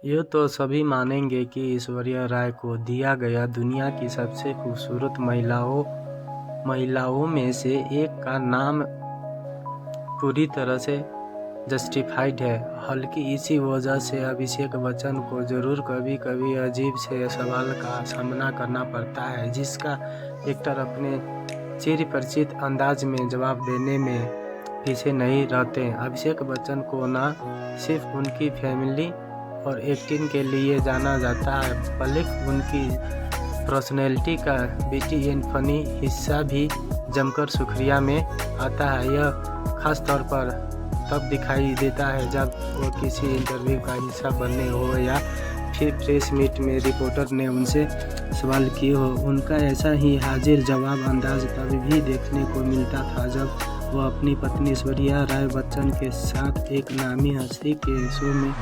ये तो सभी मानेंगे कि ऐश्वर्या राय को दिया गया दुनिया की सबसे खूबसूरत महिलाओं में से एक का नाम पूरी तरह से जस्टिफाइड है। हल्की इसी वजह से अभिषेक बच्चन को जरूर कभी कभी अजीब से सवाल का सामना करना पड़ता है, जिसका एक्टर अपने चिर परिचित अंदाज में जवाब देने में पीछे नहीं रहते। अभिषेक बच्चन को न सिर्फ उनकी फैमिली और एक्टिंग के लिए जाना जाता है, बल्कि उनकी पर्सनैलिटी का विटी एंड फनी हिस्सा भी जमकर सुर्खियों में आता है। यह खास तौर पर तब दिखाई देता है जब वो किसी इंटरव्यू का हिस्सा बनने हो या फिर प्रेस मीट में रिपोर्टर ने उनसे सवाल किए हो। उनका ऐसा ही हाजिर जवाब अंदाज तब भी देखने को मिलता था जब वो अपनी पत्नी ऐश्वर्या राय बच्चन के साथ एक नामी हस्ती के शो में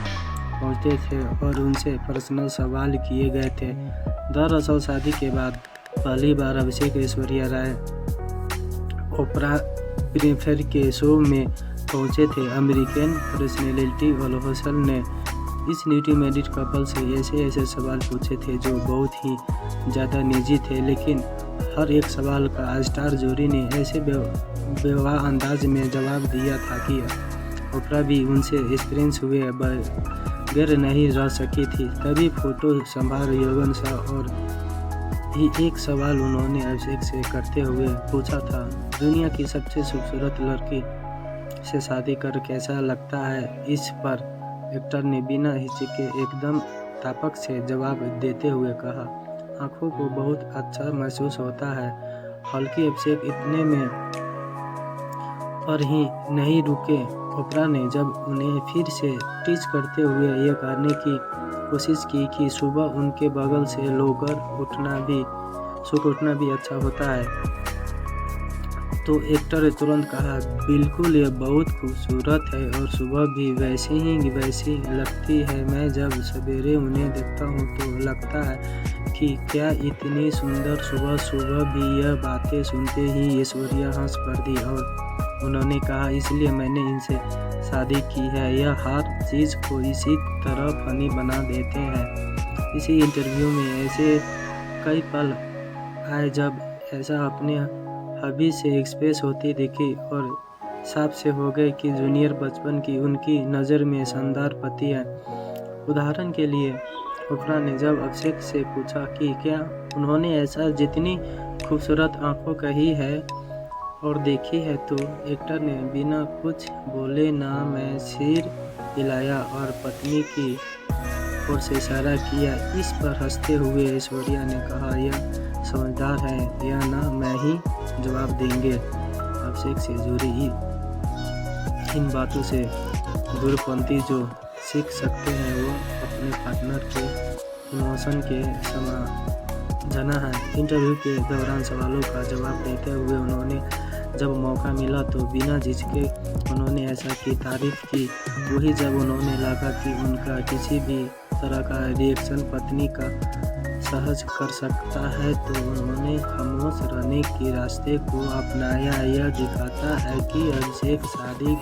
पहुंचते थे और उनसे पर्सनल सवाल किए गए थे। दरअसल शादी के बाद पहली बार अभिषेक ऐश्वर्या राय ओपरा विनफ्रे के शो में पहुंचे थे। अमेरिकन पर्सनैलिटी ऑल हसल ने इस न्यूटी मैरिड कपल से ऐसे सवाल पूछे थे जो बहुत ही ज़्यादा निजी थे, लेकिन हर एक सवाल का स्टार जोड़ी ने ऐसे बेवाह अंदाज में जवाब दिया था कि ओपरा भी उनसे एक्सपीरियंस हुए बगैर नहीं रह सकी थी। तभी फोटो संभाल योगन शाह और ही एक सवाल उन्होंने अभिषेक से करते हुए पूछा था, दुनिया की सबसे खूबसूरत लड़की से शादी कर कैसा लगता है। इस पर एक्टर ने बिना हिचके एकदम तापक से जवाब देते हुए कहा, आंखों को बहुत अच्छा महसूस होता है। हल्की अभिषेक इतने में पर ही नहीं रुके। ओपरा ने जब उन्हें फिर से टीज करते हुए यह कहने की कोशिश की कि सुबह उनके बगल से सो उठना भी अच्छा होता है, तो एक्टर ने तुरंत कहा, बिल्कुल, यह बहुत खूबसूरत है और सुबह भी वैसी लगती है। मैं जब सवेरे उन्हें देखता हूँ तो लगता है कि क्या इतनी सुंदर सुबह भी। यह बातें सुनते ही ऐश्वर्या हंस पड़ी और उन्होंने कहा, इसलिए मैंने इनसे शादी की है। यह हर चीज़ को इसी तरह फनी बना देते हैं। इसी इंटरव्यू में ऐसे कई पल आए जब ऐसा अपने हबी से एक्सप्रेस होती दिखी और साफ से हो गए कि जूनियर बचपन की उनकी नज़र में शानदार पति है। उदाहरण के लिए ओपरा ने जब अभिषेक से पूछा कि क्या उन्होंने ऐसा जितनी खूबसूरत आंखों कही है और देखी है, तो एक्टर ने बिना कुछ बोले मैं सिर हिलाया और पत्नी की ओर से इशारा किया। इस पर हंसते हुए ऐश्वर्या ने कहा, यह समझदार है या ना मैं ही जवाब देंगे। अभिषेक से जुड़ी इन बातों से दूरपंथी जो सीख सकते हैं वो अपने पार्टनर के इमोशन के समझना है। इंटरव्यू के दौरान सवालों का जवाब देते हुए उन्होंने जब मौका मिला तो बिना झिझके उन्होंने ऐसा की तारीफ की। वही जब उन्होंने लगा कि उनका किसी भी तरह का रिएक्शन पत्नी का सहज कर सकता है, तो उन्होंने खामोश रहने के रास्ते को अपनाया। यह दिखाता है कि अभिषेक शादी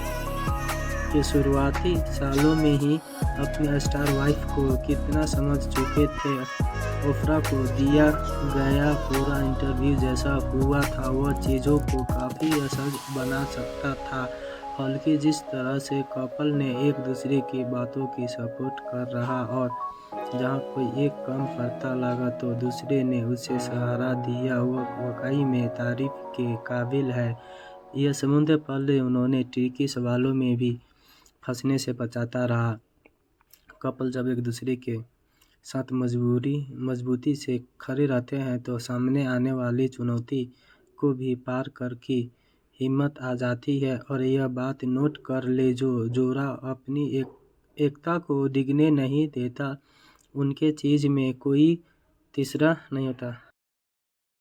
के शुरुआती सालों में ही अपनी स्टार वाइफ को कितना समझ चुके थे। ओपरा को दिया गया पूरा इंटरव्यू जैसा हुआ था वह चीज़ों को काफ़ी असहज बना सकता था। बल्कि जिस तरह से कपल ने एक दूसरे की बातों की सपोर्ट कर रहा और जहां कोई एक कम करता लगा तो दूसरे ने उसे सहारा दिया, वो वाकई में तारीफ के काबिल है। यह समुद्र पहले उन्होंने ट्रिकी सवालों में भी फंसने से बचाता रहा। कपल जब एक दूसरे के साथ मजबूती से खड़े रहते हैं तो सामने आने वाली चुनौती को भी पार कर की हिम्मत आ जाती है। और यह बात नोट कर ले, जो जोड़ा अपनी एकता को डिगने नहीं देता, उनके चीज़ में कोई तीसरा नहीं होता।